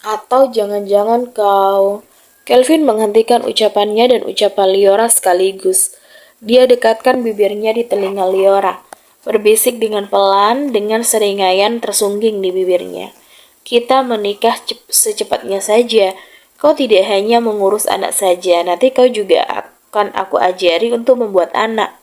Atau jangan-jangan kau... Kelvin menghentikan ucapannya dan ucapan Liora sekaligus. Dia dekatkan bibirnya di telinga Liora, berbisik dengan pelan dengan seringaian tersungging di bibirnya. Kita menikah secepatnya saja. Kau tidak hanya mengurus anak saja, nanti kau juga akan aku ajari untuk membuat anak.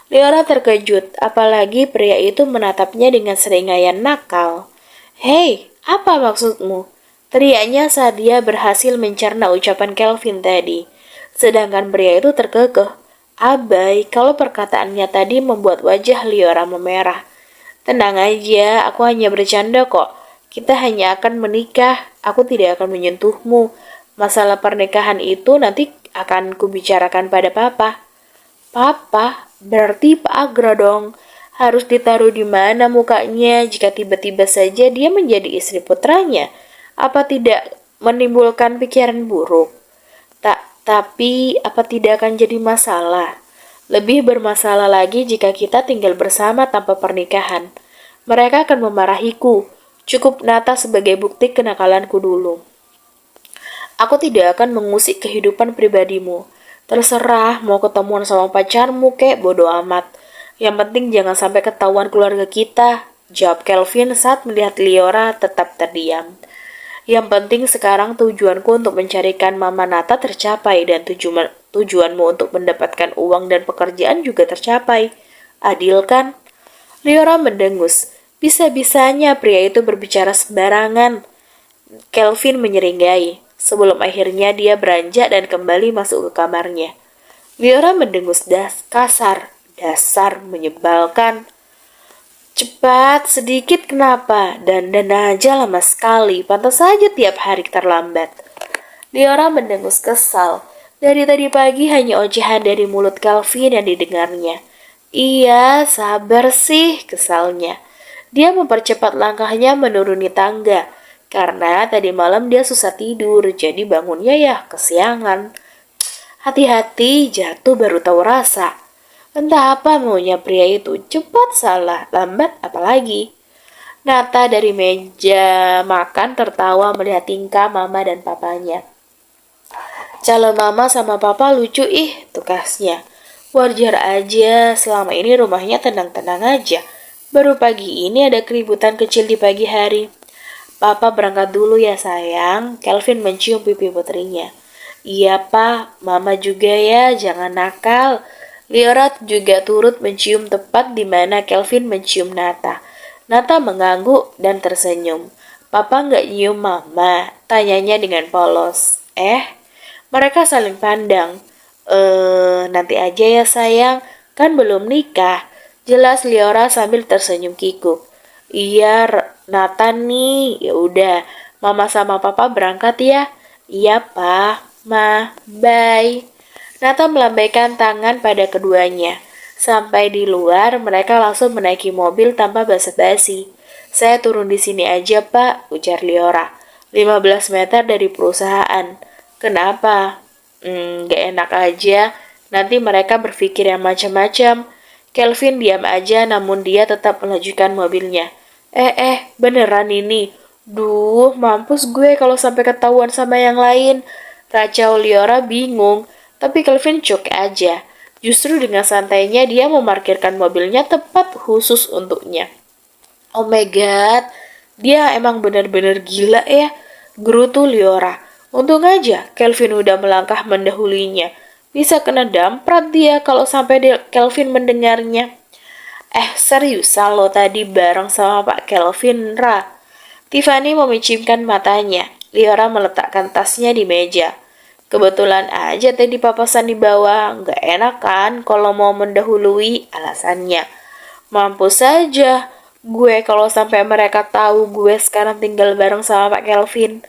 Liora terkejut, apalagi pria itu menatapnya dengan seringaian nakal. Hei, apa maksudmu? Teriaknya saat dia berhasil mencerna ucapan Kelvin tadi. Sedangkan pria itu terkekeh. Abai, kalau perkataannya tadi membuat wajah Liora memerah. Tenang aja, aku hanya bercanda kok. Kita hanya akan menikah, aku tidak akan menyentuhmu. Masalah pernikahan itu nanti akan kubicarakan pada papa. Papa, berarti Pak Agra dong. Harus ditaruh di mana mukanya jika tiba-tiba saja dia menjadi istri putranya? Apa tidak menimbulkan pikiran buruk? Tapi apa tidak akan jadi masalah? Lebih bermasalah lagi jika kita tinggal bersama tanpa pernikahan. Mereka akan memarahiku. Cukup Nata sebagai bukti kenakalanku dulu. Aku tidak akan mengusik kehidupan pribadimu. Terserah mau ketemuan sama pacarmu kek, bodo amat. Yang penting jangan sampai ketahuan keluarga kita, jawab Kelvin saat melihat Liora tetap terdiam. Yang penting sekarang tujuanku untuk mencarikan Mama Nata tercapai dan tujuanmu untuk mendapatkan uang dan pekerjaan juga tercapai. Adil kan? Liora mendengus. Bisa-bisanya pria itu berbicara sembarangan. Kelvin menyeringai. Sebelum akhirnya dia beranjak dan kembali masuk ke kamarnya. Liora mendengus kasar. Dasar menyebalkan. Cepat, sedikit kenapa? Dan aja lama sekali. Pantas saja tiap hari terlambat. Liora mendengus kesal. Dari tadi pagi hanya ocehan dari mulut Kelvin yang didengarnya. Iya, sabar sih, kesalnya. Dia mempercepat langkahnya menuruni tangga. Karena tadi malam dia susah tidur, jadi bangunnya ya kesiangan. Hati-hati, jatuh baru tahu rasa. Entah apa maunya pria itu, cepat salah, lambat apalagi. Nata dari meja makan tertawa melihat tingkah mama dan papanya. Calon mama sama papa lucu tukasnya. Wajar aja, selama ini rumahnya tenang-tenang aja. Baru pagi ini ada keributan kecil di pagi hari. Papa berangkat dulu ya sayang, Kelvin mencium pipi putrinya. Iya pak, mama juga ya, jangan nakal. Liora juga turut mencium tepat di mana Kelvin mencium Nata. Nata mengangguk dan tersenyum. Papa nggak nyium mama, tanyanya dengan polos. Mereka saling pandang. Nanti aja ya sayang, kan belum nikah. Jelas Liora sambil tersenyum kikuk. Iya, Nathan nih. Ya udah, mama sama papa berangkat ya. Iya, pa, ma, bye. Nathan melambaikan tangan pada keduanya. Sampai di luar, mereka langsung menaiki mobil tanpa basa-basi. Saya turun di sini aja, Pak, ujar Liora. 15 meter dari perusahaan. Kenapa? Gak enak aja. Nanti mereka berpikir yang macam-macam. Kelvin diam aja namun dia tetap melanjutkan mobilnya. Beneran ini. Duh, mampus gue kalau sampai ketahuan sama yang lain. Racau Liora bingung, tapi Kelvin cuk aja. Justru dengan santainya dia memarkirkan mobilnya tepat khusus untuknya. Oh my god, dia emang benar-benar gila ya. Gerutu Liora. Untung aja Kelvin udah melangkah mendahulinya. Bisa kena damprat dia kalau sampai Kelvin mendengarnya. Seriusan lo tadi bareng sama Pak Kelvin, Ra? Tiffany memicimkan matanya. Liora meletakkan tasnya di meja. Kebetulan aja tadi papasan di bawah. Nggak enak kan kalau mau mendahului alasannya. Mampus saja. Gue kalau sampai mereka tahu gue sekarang tinggal bareng sama Pak Kelvin.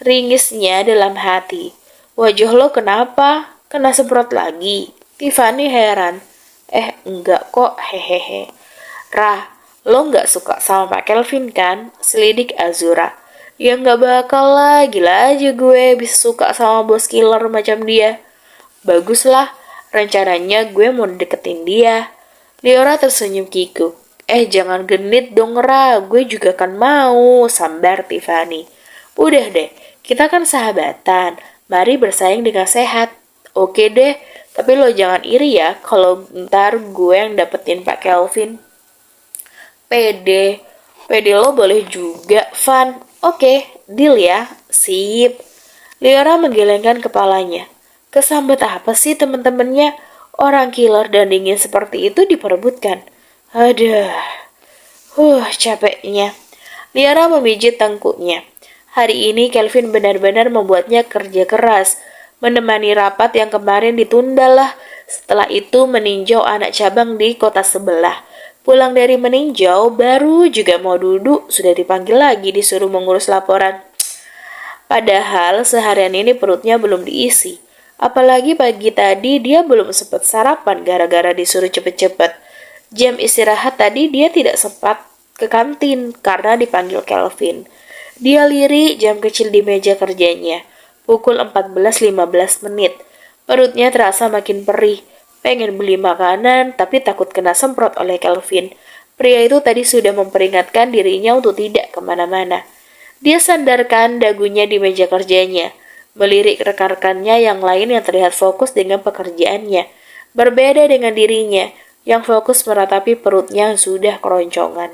Ringisnya dalam hati. Wajah lo kenapa? Kena semprot lagi? Tiffany heran. Enggak kok, hehehe. Rah, lo nggak suka sama Pak Kelvin kan? Selidik Azura. Ya nggak bakal lah, gila aja gue bisa suka sama bos killer macam dia. Baguslah, rencananya gue mau deketin dia. Liora tersenyum kikuk. Jangan genit dong Ra, gue juga kan mau, sambar Tiffany. Udah deh, kita kan sahabatan. Mari bersaing dengan sehat. Oke deh, tapi lo jangan iri ya kalau ntar gue yang dapetin Pak Kelvin. Pede, pede lo boleh juga, Van. Oke, deal ya. Sip. Liara menggelengkan kepalanya. Kesambet apa sih temen-temennya? Orang killer dan dingin seperti itu diperebutkan. Aduh, capeknya. Liara memijit tengkuknya. Hari ini Kelvin benar-benar membuatnya kerja keras. Menemani rapat yang kemarin ditundalah. Setelah itu meninjau anak cabang di kota sebelah. Pulang dari meninjau, baru juga mau duduk, sudah dipanggil lagi disuruh mengurus laporan. Padahal seharian ini perutnya belum diisi. Apalagi pagi tadi dia belum sempat sarapan gara-gara disuruh cepet-cepet. Jam istirahat tadi dia tidak sempat ke kantin karena dipanggil Kelvin. Dia lirik jam kecil di meja kerjanya. Pukul 14.15 menit. Perutnya terasa makin perih. Pengen beli makanan tapi takut kena semprot oleh Kelvin. Pria itu tadi sudah memperingatkan dirinya untuk tidak kemana-mana. Dia sandarkan dagunya di meja kerjanya, melirik rekan-rekannya yang lain yang terlihat fokus dengan pekerjaannya. Berbeda dengan dirinya, yang fokus meratapi perutnya yang sudah keroncongan.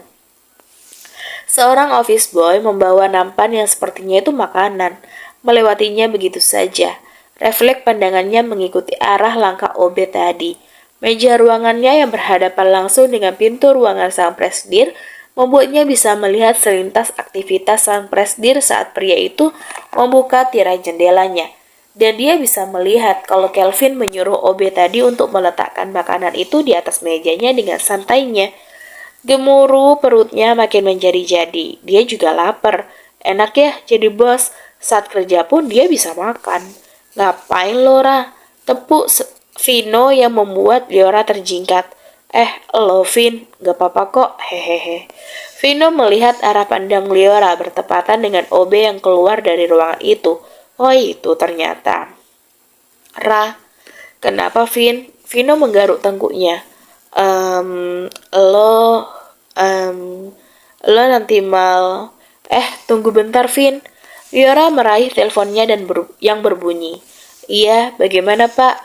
Seorang office boy membawa nampan yang sepertinya itu makanan, melewatinya begitu saja. Refleks pandangannya mengikuti arah langkah OB tadi. Meja ruangannya yang berhadapan langsung dengan pintu ruangan sang presidir membuatnya bisa melihat selintas aktivitas sang presidir saat pria itu membuka tirai jendelanya. Dan dia bisa melihat kalau Kelvin menyuruh OB tadi untuk meletakkan makanan itu di atas mejanya dengan santainya. Gemuruh perutnya makin menjadi-jadi. Dia juga lapar. Enak ya jadi bos. Saat kerja pun dia bisa makan. Ngapain Laura? Tepuk Vino yang membuat Liora terjingkat. Lo Vin, gak apa-apa kok, hehehe. Vino melihat arah pandang Liora bertepatan dengan OB yang keluar dari ruangan itu. Oh itu ternyata. Kenapa Vin? Vino menggaruk tengkuknya. Lo, lo nanti mal. Tunggu bentar Vin. Liora meraih teleponnya dan yang berbunyi. Iya, bagaimana Pak?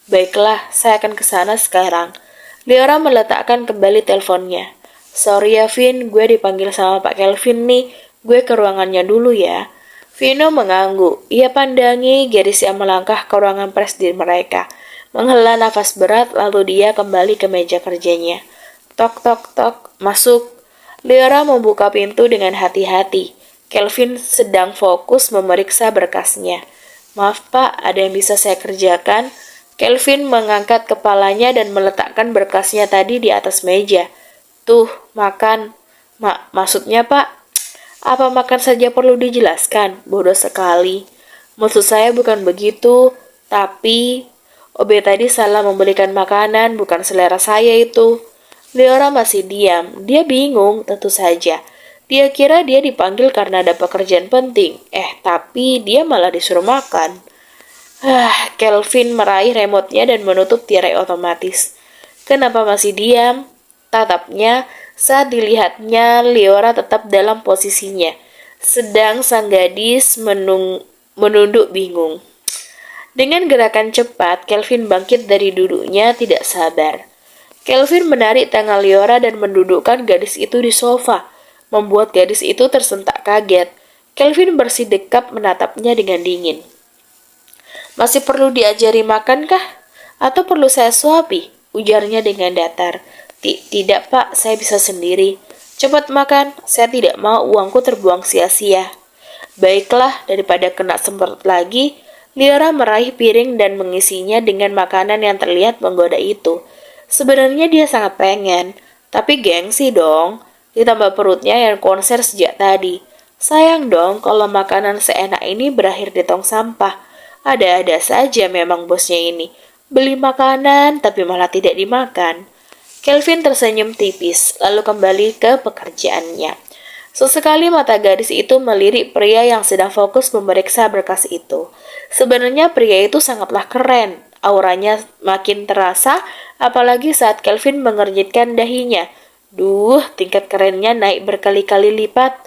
Baiklah, saya akan ke sana sekarang. Liora meletakkan kembali teleponnya. Sorry ya Vin, gue dipanggil sama Pak Kelvin nih. Gue ke ruangannya dulu ya. Vino mengangguk. Ia pandangi Garis yang melangkah ke ruangan presidir mereka. Menghela nafas berat lalu dia kembali ke meja kerjanya. Tok tok tok, masuk. Liora membuka pintu dengan hati-hati. Kelvin sedang fokus memeriksa berkasnya. Maaf Pak, ada yang bisa saya kerjakan? Kelvin mengangkat kepalanya dan meletakkan berkasnya tadi di atas meja. Tuh, makan. Maksudnya Pak? Apa makan saja perlu dijelaskan? Bodoh sekali. Maksud saya bukan begitu, tapi OB tadi salah memberikan makanan, bukan selera saya itu. Liora masih diam. Dia bingung, tentu saja. Dia kira dia dipanggil karena ada pekerjaan penting. Tapi dia malah disuruh makan. Kelvin meraih remote-nya dan menutup tirai otomatis. Kenapa masih diam? Tatapnya saat dilihatnya Liora tetap dalam posisinya. Sedang sang gadis menunduk bingung. Dengan gerakan cepat, Kelvin bangkit dari duduknya tidak sabar. Kelvin menarik tangan Liora dan mendudukkan gadis itu di sofa, membuat gadis itu tersentak kaget. Kelvin bersidekap menatapnya dengan dingin. Masih perlu diajari makan kah? Atau perlu saya suapi? Ujarnya dengan datar. Tidak Pak, saya bisa sendiri. Cepat makan, saya tidak mau uangku terbuang sia-sia. Baiklah, daripada kena semprot lagi, Liora meraih piring dan mengisinya dengan makanan yang terlihat menggoda itu. Sebenarnya dia sangat pengen, tapi gengsi dong. Ditambah perutnya yang konser sejak tadi. Sayang dong kalau makanan seenak ini berakhir di tong sampah. Ada-ada saja memang bosnya ini. Beli makanan tapi malah tidak dimakan. Kelvin tersenyum tipis, lalu kembali ke pekerjaannya. Sesekali mata gadis itu melirik pria yang sedang fokus memeriksa berkas itu. Sebenarnya pria itu sangatlah keren. Auranya makin terasa, apalagi saat Kelvin mengernyitkan dahinya. Tingkat kerennya naik berkali-kali lipat.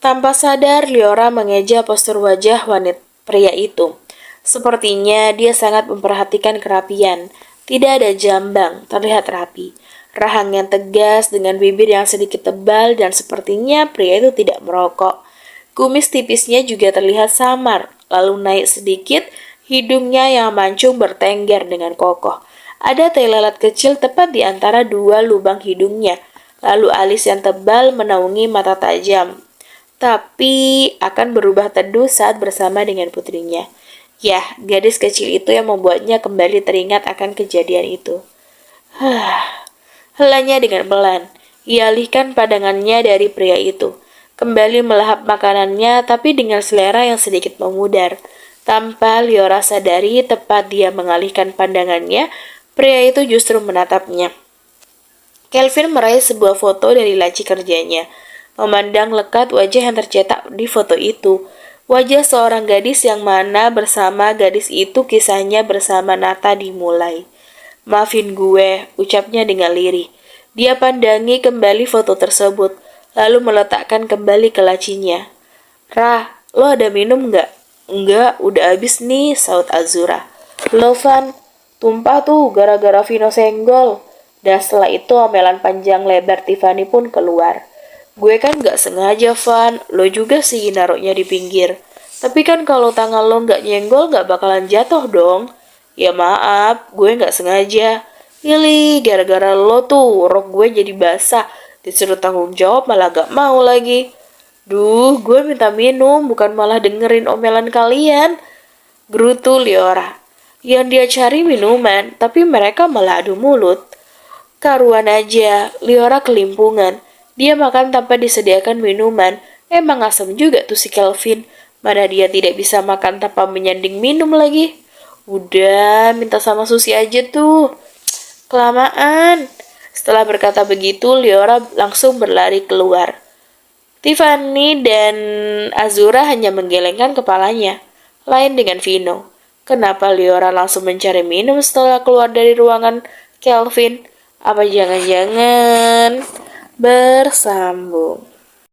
Tanpa sadar, Liora mengeja postur wajah wanita pria itu. Sepertinya dia sangat memperhatikan kerapian. Tidak ada jambang, terlihat rapi. Rahang yang tegas dengan bibir yang sedikit tebal dan sepertinya pria itu tidak merokok. Kumis tipisnya juga terlihat samar, lalu naik sedikit, hidungnya yang mancung bertengger dengan kokoh. Ada tai lalat kecil tepat di antara dua lubang hidungnya, lalu alis yang tebal menaungi mata tajam. Tapi akan berubah teduh saat bersama dengan putrinya. Yah, gadis kecil itu yang membuatnya kembali teringat akan kejadian itu. Helanya dengan pelan. Ia alihkan pandangannya dari pria itu. Kembali melahap makanannya, tapi dengan selera yang sedikit memudar. Tanpa Liora sadari, tepat dia mengalihkan pandangannya, pria itu justru menatapnya. Kelvin meraih sebuah foto dari laci kerjanya. Memandang lekat wajah yang tercetak di foto itu. Wajah seorang gadis yang mana bersama gadis itu kisahnya bersama Nata dimulai. Maafin gue, ucapnya dengan lirih. Dia pandangi kembali foto tersebut, lalu meletakkan kembali ke lacinya. Rah, lo ada minum nggak? Enggak, udah habis nih, saut Azura. Lo Van, tumpah tuh gara-gara Vino senggol. Dan setelah itu omelan panjang lebar Tiffany pun keluar. Gue kan gak sengaja, Van. Lo juga sih naruhnya di pinggir. Tapi kan kalau tangan lo gak nyenggol gak bakalan jatuh dong. Ya maaf, gue gak sengaja. Ili, gara-gara lo tuh rok gue jadi basah. Disuruh tanggung jawab malah gak mau lagi. Duh, gue minta minum, bukan malah dengerin omelan kalian. Gerutu Liora. Yang dia cari minuman, tapi mereka malah adu mulut. Karuan aja, Liora kelimpungan. Dia makan tanpa disediakan minuman. Emang asem juga tuh si Kelvin. Mana dia tidak bisa makan tanpa menyanding minum lagi. Udah, minta sama Susi aja tuh. Kelamaan. Setelah berkata begitu, Liora langsung berlari keluar. Tiffany dan Azura hanya menggelengkan kepalanya. Lain dengan Vino. Kenapa Liora langsung mencari minum setelah keluar dari ruangan Kelvin? Apa jangan-jangan bersambung?